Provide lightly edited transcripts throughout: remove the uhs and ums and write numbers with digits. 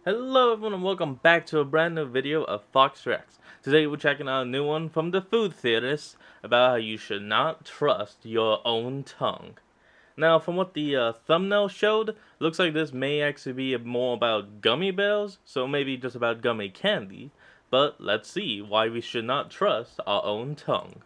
Hello everyone and welcome back to a brand new video of Fox Reacts. Today we're checking out a new one from the food theorists about how you should not trust your own tongue. Now from what the thumbnail showed, looks like this may actually be more about gummy bears, so maybe just about gummy candy. But let's see why we should not trust our own tongue.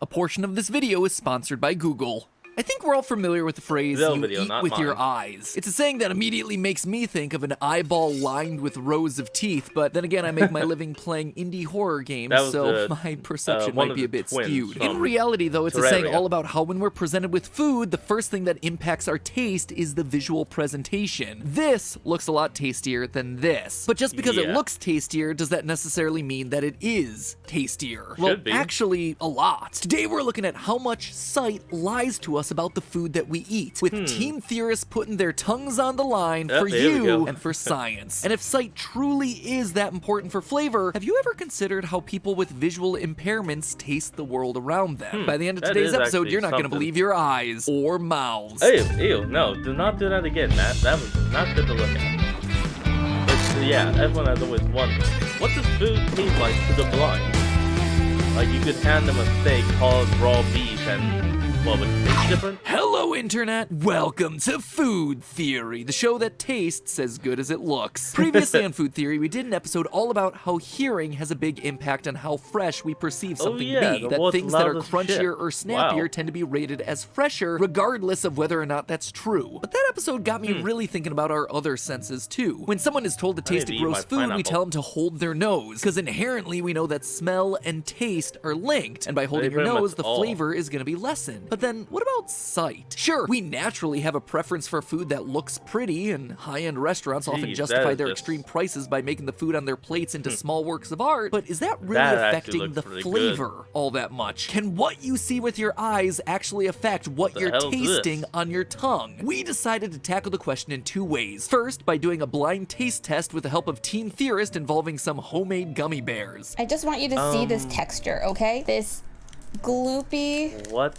A portion of this video is sponsored by Google. I think we're all familiar with the phrase, Real you video, eat not with your mine. eyes. It's a saying that immediately makes me think of an eyeball lined with rows of teeth, but then again I make my living playing indie horror games, That was so the, my perception one might of be a the bit twins skewed. from In reality though, it's a saying Terraria. all about how when we're presented with food, the first thing that impacts our taste is the visual presentation. This looks a lot tastier than this. But just because it Yeah. looks tastier, does that necessarily mean that it is tastier? Well, Should be. actually, a lot. Today we're looking at how much sight lies to us about the food that we eat, with team theorists putting their tongues on the line for there we you go. and for science. And if sight truly is that important for flavor, have you ever considered how people with visual impairments taste the world around them? By the end of that today's is episode, actually you're not going to something. believe your eyes or mouths. Ew, no, do not do that again, Matt. That was not good to look at. But yeah, everyone has always wondered, what does food taste like to the blind? Like you could hand them a steak called raw beef and, well, would it taste different? Hello, Internet! Welcome to Food Theory, the show that tastes as good as it looks. Previously on Food Theory, we did an episode all about how hearing has a big impact on how fresh we perceive something yeah, to be. the That world's things that are loudest crunchier shit. or snappier Wow. tend to be rated as fresher, regardless of whether or not that's true. But that episode got me really thinking about our other senses too. When someone is told to taste to a eat my gross food, we pineapple. tell them to hold their nose, because inherently we know that smell and taste are linked, and by holding your pretty much nose, the all. flavor is going to be lessened. But then, what about sight? Sure, we naturally have a preference for food that looks pretty, and high-end restaurants often Jeez, justify that their is just- extreme prices by making the food on their plates into small works of art. But is that really That actually affecting looks the pretty flavor all that much? Can what you see with your eyes actually affect what you're hell's this? tasting on your tongue? We decided to tackle the question in two ways. First, by doing a blind taste test with the help of Team Theorist involving some homemade gummy bears. I just want you to see this texture, okay? This gloopy What?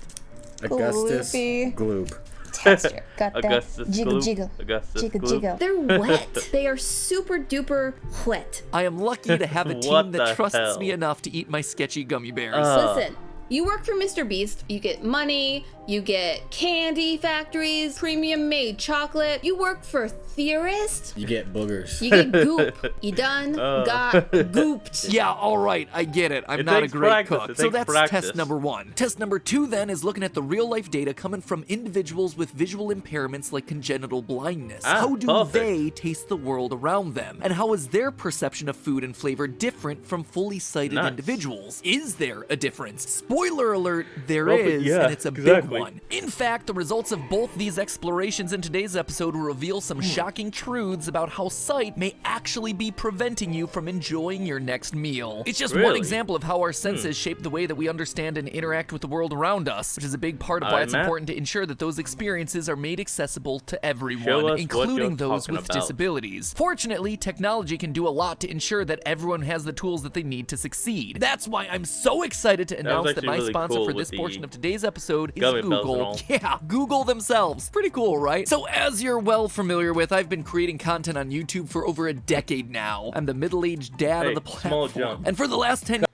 Augustus Gloopy. Gloop. texture. Got that? Augustus Jiggle, Gloop? jiggle. Augustus Jiggle, Gloop? jiggle. They're wet. They are super duper wet. I am lucky to have a What team the that trusts hell? me enough to eat my sketchy gummy bears. Listen, you work for Mr. Beast, you get money, you get candy factories, premium made chocolate. You work for Theorist, You get boogers. you get goop. You done got gooped. Yeah, all right, I get it. I'm It not a takes great practice, cook. it So takes that's practice. test number one. Test number two then is looking at the real life data coming from individuals with visual impairments like congenital blindness. Ah, How do perfect. they taste the world around them? And how is their perception of food and flavor different from fully sighted Nice. individuals? Is there a difference? Spoiler alert, there Well, but is, yeah, and it's a big exactly. one. In fact, the results of both these explorations in today's episode will reveal some shocking truths about how sight may actually be preventing you from enjoying your next meal. It's just one Really? example of how our senses shape the way that we understand and interact with the world around us, which is a big part of why Alright, it's Matt. important to ensure that those experiences are made accessible to Show us everyone, what including you're those talking with about. disabilities. Fortunately, technology can do a lot to ensure that everyone has the tools that they need to succeed. That's why I'm so excited to announce that actually my really sponsor cool for with this portion the of today's episode is gummy bells and Google. all. Yeah, Google themselves. Pretty cool, right? So as you're well familiar with, I've been creating content on YouTube for over a decade now. I'm the middle-aged dad Hey, of the small platform. jump. And for the last 10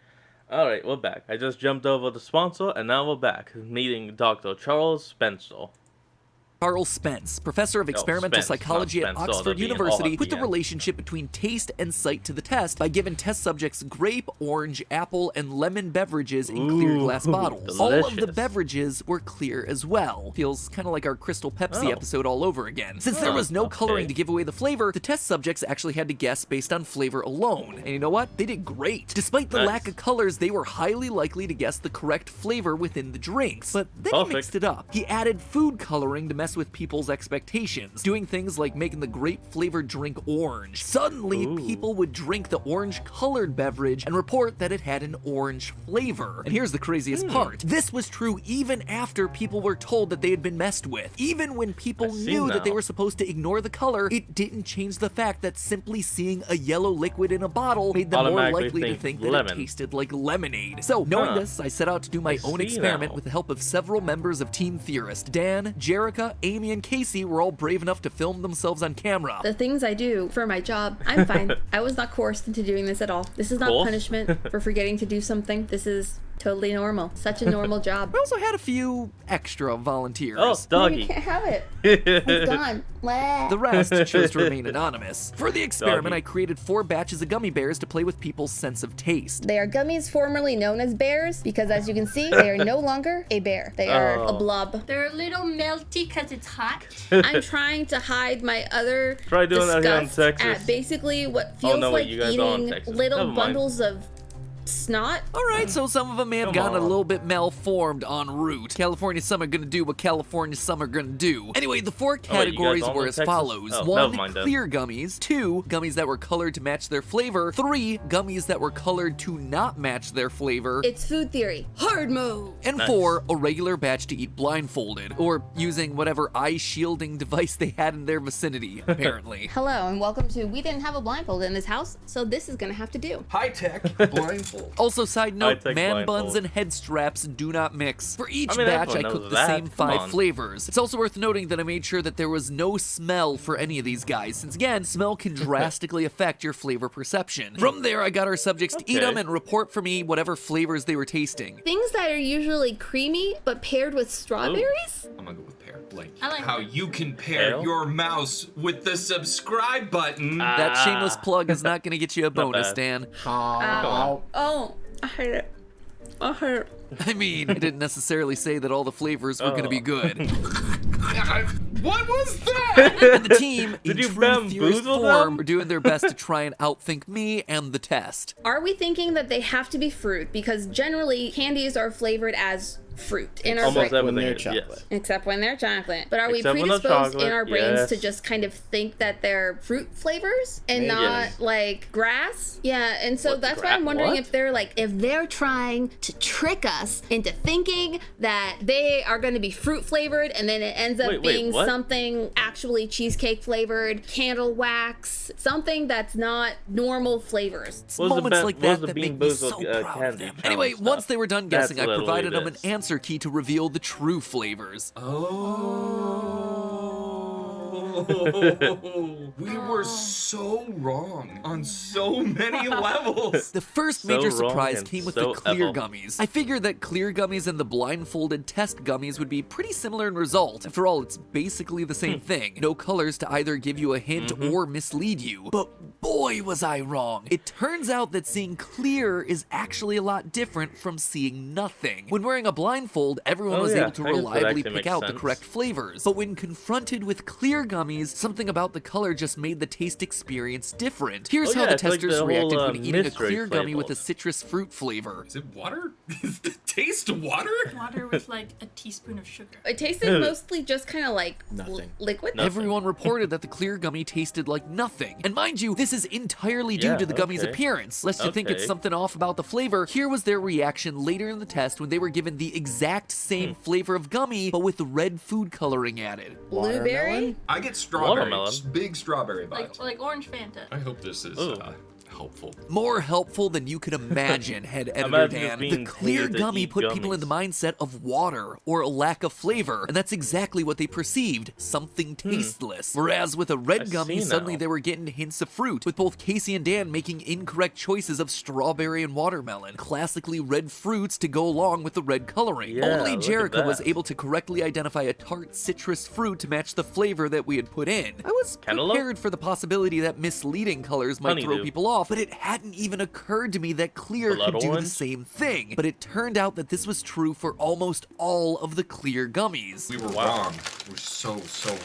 Alright, we're back. I just jumped over the sponsor, and now we're back, meeting Dr. Charles Spencer. Charles Spence, professor of experimental Spence, not psychology at Spencer, Oxford that'd be an University, all put the at the end. relationship between taste and sight to the test by giving test subjects grape, orange, apple, and lemon beverages in clear glass Ooh, bottles. All of the delicious. beverages were clear as well. Feels kind of like our Crystal Pepsi Oh. episode all over again. Since there Oh, was no coloring okay. to give away the flavor, the test subjects actually had to guess based on flavor alone. And you know what? They did great. Despite the Nice. lack of colors, they were highly likely to guess the correct flavor within the drinks. But then he Perfect. mixed it up. He added food coloring to mess with people's expectations, doing things like making the grape flavored drink orange. Suddenly, Ooh. people would drink the orange colored beverage and report that it had an orange flavor. And here's the craziest part. This was true even after people were told that they had been messed with. Even when people I see knew that they now. were supposed to ignore the color, it didn't change the fact that simply seeing a yellow liquid in a bottle made them more Automatically likely to think think that lemon. it tasted like lemonade. So, knowing Huh. this, I set out to do my own see experiment now. with the help of several members of Team Theorist, Dan, Jerica, Amy and Casey were all brave enough to film themselves on camera. The things I do for my job, I'm fine. I was not coerced into doing this at all. This is not Cool. punishment for forgetting to do something. This is totally normal. Such a normal job. We also had a few extra volunteers. Oh, No, you doggy. can't have it. It's gone. The rest chose to remain anonymous. For the experiment, Doggy. I created 4 batches of gummy bears to play with people's sense of taste. They are gummies formerly known as bears because, as you can see, they are no longer a bear. They are A blob. They're a little melty because it's hot. I'm trying to hide my other Try doing that here in disgust Texas. at basically what Oh, feels no, wait, like you guys are in eating Texas. little Never mind. bundles of snot. All right, so some of them may have Come gotten a on. little bit malformed en route. California summer gonna do what California summer gonna do. Anyway, the 4 Oh, wait, you guys categories all were in as Texas? follows. Oh, 1, never mind then. clear gummies. 2, gummies that were colored to match their flavor. 3, gummies that were colored to not match their flavor. It's food theory. Hard mode. And Nice. 4, a regular batch to eat blindfolded, or using whatever eye shielding device they had in their vicinity, apparently. Hello and welcome to We didn't have a blindfold in this house, so this is gonna have to do. High tech blindfold. Also, side note, High-tech man buns blindfold. and head straps do not mix. For each I mean, batch, I everyone cooked knows the that. same Come 5 on. flavors. It's also worth noting that I made sure that there was no smell for any of these guys, since again, smell can drastically affect your flavor perception. From there, I got our subjects to eat Okay. them and report for me whatever flavors they were tasting. Things that are usually creamy but paired with strawberries? I'm gonna go with pear. Like, I like how pear. you can pair Pear? your mouse with the subscribe button. That shameless plug is not going to get you a bonus, bad. Dan. Oh, Oh, I hate it. I hate it. I mean, I didn't necessarily say that all the flavors were going to be good. What was that? And the team, in Did you true theorist bamboozle form, them? are doing their best to try and outthink me and the test. Are we thinking that they have to be fruit? Because generally, candies are flavored as fruit in our Almost brain. when everything they're is, chocolate. yes. Except when they're chocolate. But are Except we when they're predisposed in chocolate, our brains to yes. just kind of think that they're fruit flavors and Maybe. not Yes. like grass? Yeah, and so What, that's why I'm wondering what? if they're like, if they're trying to trick us into thinking that they are going to be fruit flavored and then it ends up Wait, being what? something actually cheesecake flavored, candle wax, something that's not normal flavors. It's What was the moments ba- like what was that the that make Bean me so Boozled, proud of candy them. challenge Anyway, stuff? once they were done guessing, That's I literally provided them an this. answer key to reveal the true flavors. Oh, we were so wrong on so many levels. The first So major wrong surprise and came with so the clear evil. gummies. I figured that clear gummies and the blindfolded test gummies would be pretty similar in result. After all, it's basically the same thing. No colors to either give you a hint or mislead you. But boy, was I wrong. It turns out that seeing clear is actually a lot different from seeing nothing. When wearing a blindfold, everyone Oh, was yeah, able to I guess that reliably actually pick makes out the sense. correct flavors. But when confronted with clear gummies, something about the color just made the taste experience different. Here's Oh, how yeah, the it's like testers the reacted whole, when eating a mystery clear gummy with a flavors. citrus fruit flavor. Is it water? Is the taste water? Water with like a teaspoon of sugar. It tasted mostly just kind of like Nothing. liquid. Nothing. Everyone reported that the clear gummy tasted like nothing. And mind you, this is entirely due Yeah, to the gummy's okay. appearance. Lest you think it's Okay. something off about the flavor, here was their reaction later in the test when they were given the exact same flavor of gummy, but with red food coloring added. Blueberry? Watermelon? I get strawberry. Watermelon. Big strawberry vibes. Like orange Fanta. I hope this is Ooh. helpful. More helpful than you could imagine, head editor Imagine it Dan. The being clear clear to gummy eat put people in the mindset of water or a lack of flavor, and that's exactly what they perceived, something tasteless. Whereas with a red I gummy, see suddenly now. they were getting hints of fruit, with both Casey and Dan making incorrect choices of strawberry and watermelon, classically red fruits to go along with the red coloring. Yeah, Only look at Jericho was that. able to correctly identify a tart citrus fruit to match the flavor that we had put in. I was Cantaloupe? prepared for the possibility that misleading colors might throw Honeydew. people off, but it hadn't even occurred to me that clear Blood could do the orange? same thing. But it turned out that this was true for almost all of the clear gummies. We were Wow. wrong. We're so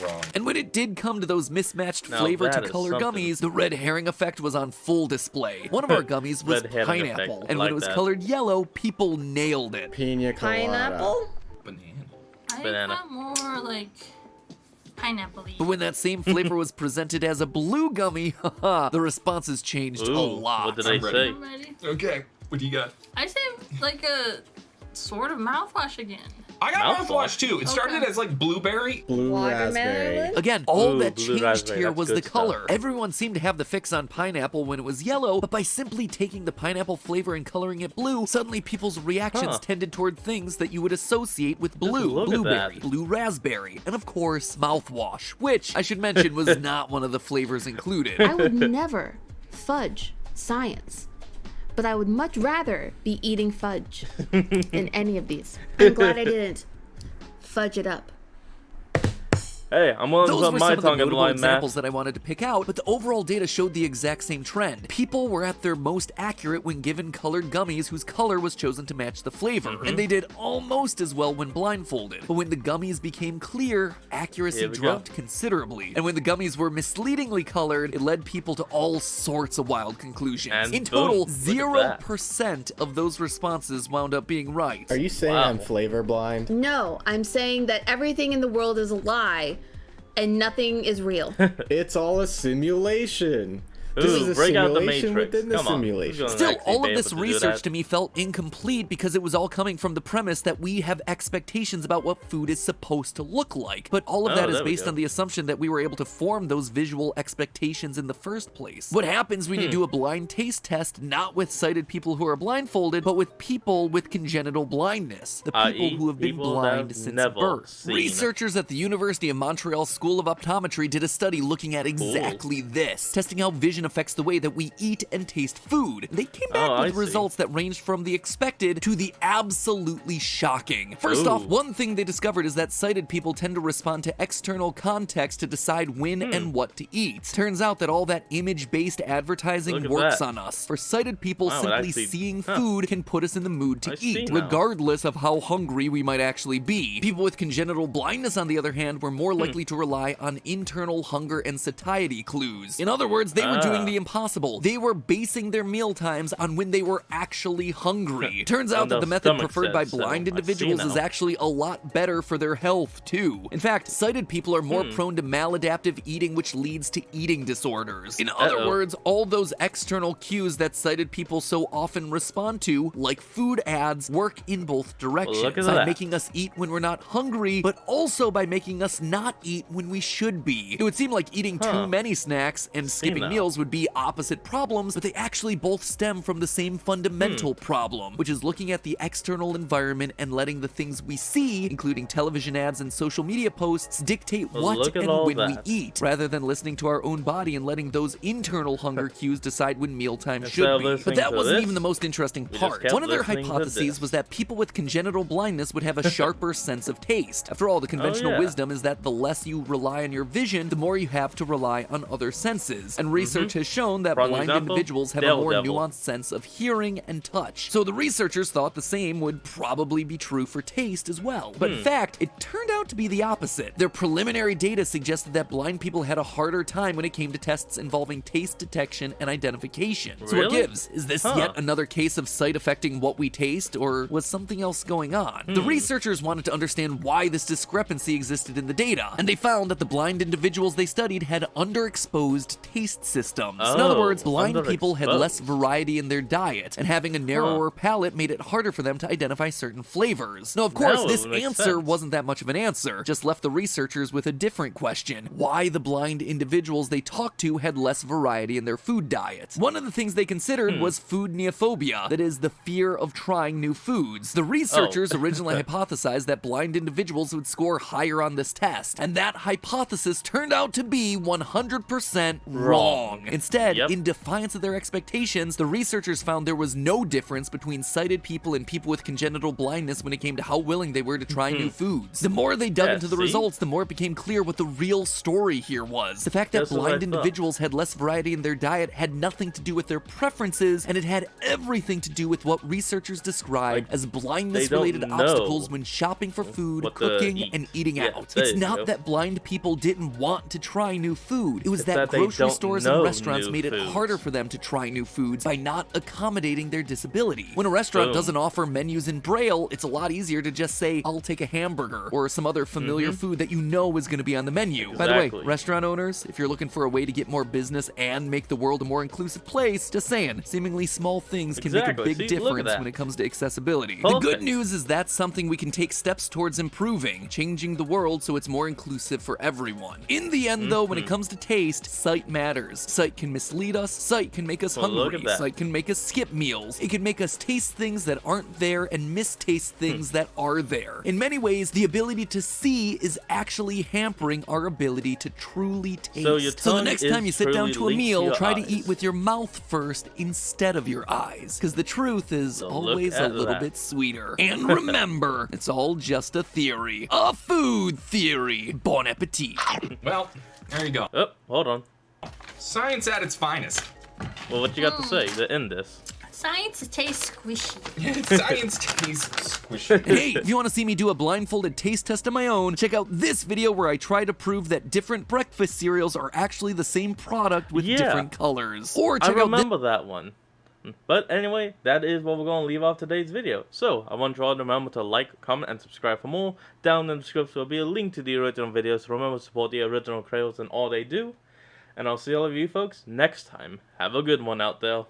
wrong. And when it did come to those mismatched Now flavor to that is color something. gummies, the red herring effect was on full display. One of our gummies was Red herring effect, pineapple, I and when like it was that. colored yellow, people nailed it. Pina colada. Pineapple? Banana. I Banana. got more like pineapple-y. But when that same flavor was presented as a blue gummy, haha, the responses changed a Ooh, lot. what did I I'm say? ready. I'm ready. Okay, what do you got? I say like a sort of mouthwash again. I got Mouthwash? mouthwash too. It started as like blueberry. Blue raspberry. Watermelon? Again, all Ooh, that blue changed raspberry, here that's was good the stuff. color. Everyone seemed to have the fix on pineapple when it was yellow, but by simply taking the pineapple flavor and coloring it blue, suddenly people's reactions Huh. tended toward things that you would associate with blue. look at Blueberry, that. blue raspberry, and of course, mouthwash, which I should mention was not one of the flavors included. I would never fudge science, but I would much rather be eating fudge than any of these. I'm glad I didn't fudge it up. Hey, I'm willing to Those put were my some of the tongue in notable blind examples math. that I wanted to pick out, but the overall data showed the exact same trend. People were at their most accurate when given colored gummies whose color was chosen to match the flavor, Mm-hmm. and they did almost as well when blindfolded. But when the gummies became clear, accuracy Here we dropped go. considerably. And when the gummies were misleadingly colored, it led people to all sorts of wild conclusions. And In boom, total, look at that. 0% of those responses wound up being right. Are you saying Wow. I'm flavor blind? No, I'm saying that everything in the world is a lie and nothing is real. It's all a simulation. This Ooh, is a break out the simulation Matrix. within the Come on. simulation. Who's gonna Still, actually all be of this able to do research that? to me felt incomplete because it was all coming from the premise that we have expectations about what food is supposed to look like. But all of Oh, that is there we based go. on the assumption that we were able to form those visual expectations in the first place. What happens when you do a blind taste test, not with sighted people who are blindfolded, but with people with congenital blindness, the people i.e. who have been people that blind have since never birth. seen. Researchers at the University of Montreal School of Optometry did a study looking at exactly this, testing how vision affects the way that we eat and taste food. They came back Oh, I with see. results that ranged from the expected to the absolutely shocking. First Ooh. off, one thing they discovered is that sighted people tend to respond to external context to decide when and what to eat. Turns out that all that image-based advertising Look at works that. on us. For sighted people, Wow, it simply actually- seeing huh. food can put us in the mood to I see eat, now. regardless of how hungry we might actually be. People with congenital blindness, on the other hand, were more likely to rely on internal hunger and satiety clues. In other words, they were doing Ah. the impossible. They were basing their meal times on when they were actually hungry. Turns out On that the their method stomach preferred by said so. blind I see individuals is now. actually a lot better for their health, too. In fact, sighted people are more prone to maladaptive eating, which leads to eating disorders. In other Uh-oh. words, all those external cues that sighted people so often respond to, like food ads, work in both directions. Look at by that. making us eat when we're not hungry, but also by making us not eat when we should be. It would seem like eating too Huh. many snacks and skipping now. meals would be opposite problems, but they actually both stem from the same fundamental problem, which is looking at the external environment and letting the things we see, including television ads and social media posts, dictate Well, what look at and all when that. we eat, rather than listening to our own body and letting those internal hunger cues decide when mealtime Instead should of be. But listening that to wasn't this, even the most interesting just part. kept One of their listening to hypotheses this. was that people with congenital blindness would have a sharper sense of taste. After all, the conventional yeah. wisdom is that the less you rely on your vision, the more you have to rely on other senses. And research has shown that Wrong blind example, individuals have a more Daredevil. nuanced sense of hearing and touch. So the researchers thought the same would probably be true for taste as well. But in fact, it turned out to be the opposite. Their preliminary data suggested that blind people had a harder time when it came to tests involving taste detection and identification. So what Really? gives? Is this Huh. yet another case of sight affecting what we taste, or was something else going on? The researchers wanted to understand why this discrepancy existed in the data, and they found that the blind individuals they studied had underexposed taste systems. In other Oh, words, blind people had underexposed. less variety in their diet, and having a narrower palate made it harder for them to identify certain flavors. Now, of course, Now it this would make answer sense. wasn't that much of an answer, just left the researchers with a different question: why the blind individuals they talked to had less variety in their food diet. One of the things they considered was food neophobia, that is, the fear of trying new foods. The researchers originally hypothesized that blind individuals would score higher on this test, and that hypothesis turned out to be 100% wrong. Instead, Yep. in defiance of their expectations, the researchers found there was no difference between sighted people and people with congenital blindness when it came to how willing they were to try new foods. The more they dug Yeah, into the see? results, the more it became clear what the real story here was. The fact that That's what I blind thought. individuals had less variety in their diet had nothing to do with their preferences, and it had everything to do with what researchers described as blindness-related don't know obstacles when shopping for food, what to cooking, eat. and eating Yeah, out. there It's you not go. that blind people didn't want to try new food. It was It's that that they grocery don't stores know. and restaurants new made it foods. harder for them to try new foods by not accommodating their disability. When a restaurant Boom. doesn't offer menus in Braille, it's a lot easier to just say, I'll take a hamburger, or some other familiar food that you know is going to be on the menu. By the way, Exactly. restaurant owners, if you're looking for a way to get more business and make the world a more inclusive place, just saying, seemingly small things can make a Exactly. big See, look at difference that. when it comes to accessibility. The good Perfect. news is that's something we can take steps towards improving, changing the world so it's more inclusive for everyone. In the end, though, when it comes to taste, sight matters. Sight can mislead us, sight can make us Well, look hungry, at that. sight can make us skip meals, it can make us taste things that aren't there and mistaste things that are there. In many ways, the ability to see is actually hampering our ability to truly taste. So your the tongue next is time you sit down truly to a linked to meal, your try to eyes. eat with your mouth first instead of your eyes. Because the truth is So look always a at little that. bit sweeter. And remember, it's all just a theory. A food theory. Bon appetit. Well, there you go. Oh, hold on. Science at its finest. Well, what you got to say to end this? Science tastes squishy. Science tastes squishy. Hey, if you want to see me do a blindfolded taste test of my own, check out this video where I try to prove that different breakfast cereals are actually the same product with Yeah. different colors. Or I check out this remember that one. But anyway, that is what we're going to leave off today's video. So, I want you all to remember to like, comment, and subscribe for more. Down in the description will be a link to the original video, so remember to support the original creators and all they do. And I'll see all of you folks next time. Have a good one out there.